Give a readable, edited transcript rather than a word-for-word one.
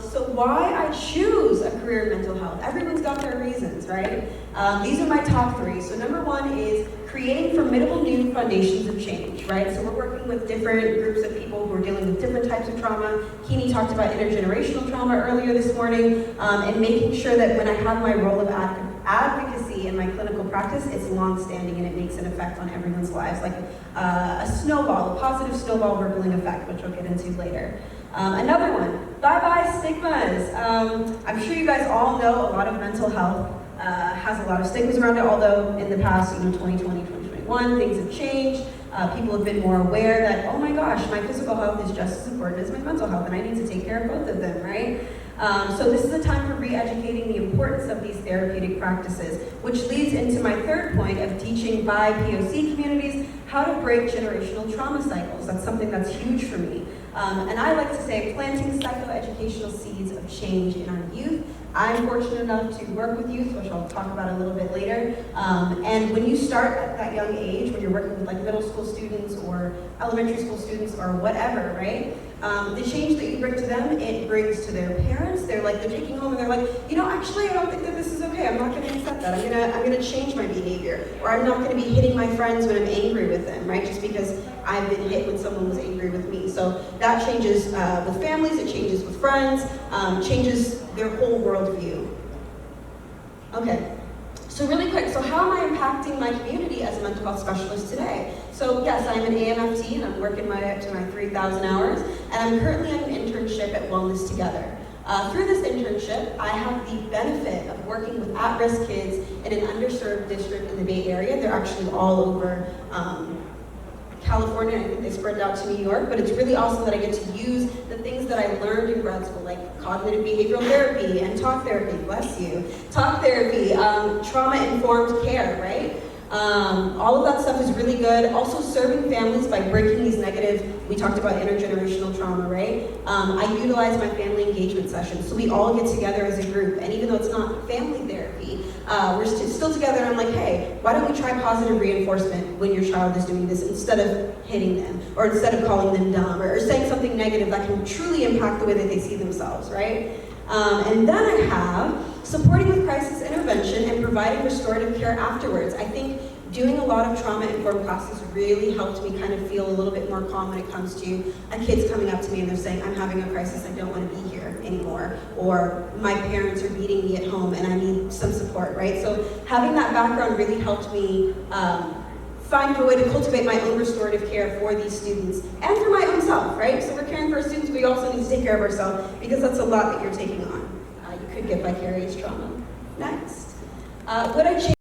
So why I choose a career in mental health? Everyone's got their reasons, right? These are my top three. So number one is creating formidable new foundations of change, right? So we're working with different groups of people who are dealing with different types of trauma. Kini talked about intergenerational trauma earlier this morning, and making sure that when I have my role of advocacy in my clinical practice, it's long-standing and it makes an effect on everyone's lives, like a snowball, a positive snowball rippling effect, which we'll get into later. Another one, bye-bye stigmas. I'm sure you guys all know a lot of mental health has a lot of stigmas around it, although in the past, 2020, 2021, things have changed. People have been more aware that, oh my gosh, my physical health is just as important as my mental health, and I need to take care of both of them, right? So this is a time for re-educating the importance of these therapeutic practices, which leads into my third point of teaching by POC communities how to break generational trauma cycles. That's something that's huge for me. And I like to say planting psychoeducational seeds of change in our youth. I'm fortunate enough to work with youth, which I'll talk about a little bit later. And when you start at that young age, when you're working with like middle school students or elementary school students or whatever, right? The change that you bring to them, it brings to their parents. They're taking home and they're like, actually I don't think that this is okay. I'm not gonna accept that. I'm gonna change my behavior. Or I'm not gonna be hitting my friends when I'm angry with them, right? Just because I've been hit when someone was angry with me. So that changes with families, it changes with friends, changes their whole worldview. Okay. So really quick, so how am I impacting my community as a mental health specialist today? So yes, I'm an AMFT and I'm working my way up to my 3,000 hours, and I'm currently on an internship at Wellness Together. Through this internship, I have the benefit of working with at-risk kids in an underserved district in the Bay Area. They're actually all over California. I think they spread out to New York, but it's really awesome that I get to use the things that I learned in grad school, like cognitive behavioral therapy and talk therapy, bless you, talk therapy, trauma-informed care, right? All of that stuff is really good. Also serving families by breaking these negative, we talked about intergenerational trauma, right? I utilize my family engagement sessions. So we all get together as a group, and even though it's not family therapy, we're still together, and I'm like, hey, why don't we try positive reinforcement when your child is doing this instead of hitting them, or instead of calling them dumb, or saying something negative that can truly impact the way that they see themselves, right? And then I have supporting with crisis intervention and providing restorative care afterwards. I think doing a lot of trauma-informed classes really helped me kind of feel a little bit more calm when it comes to a kid's coming up to me and they're saying, I'm having a crisis, I don't want to be here anymore, or my parents are beating me at home and I need some support, right? So having that background really helped me find a way to cultivate my own restorative care for these students and for my own self, right? So we're caring for our students, but we also need to take care of ourselves because that's a lot that you're taking on. You could get vicarious trauma. Next. Would I change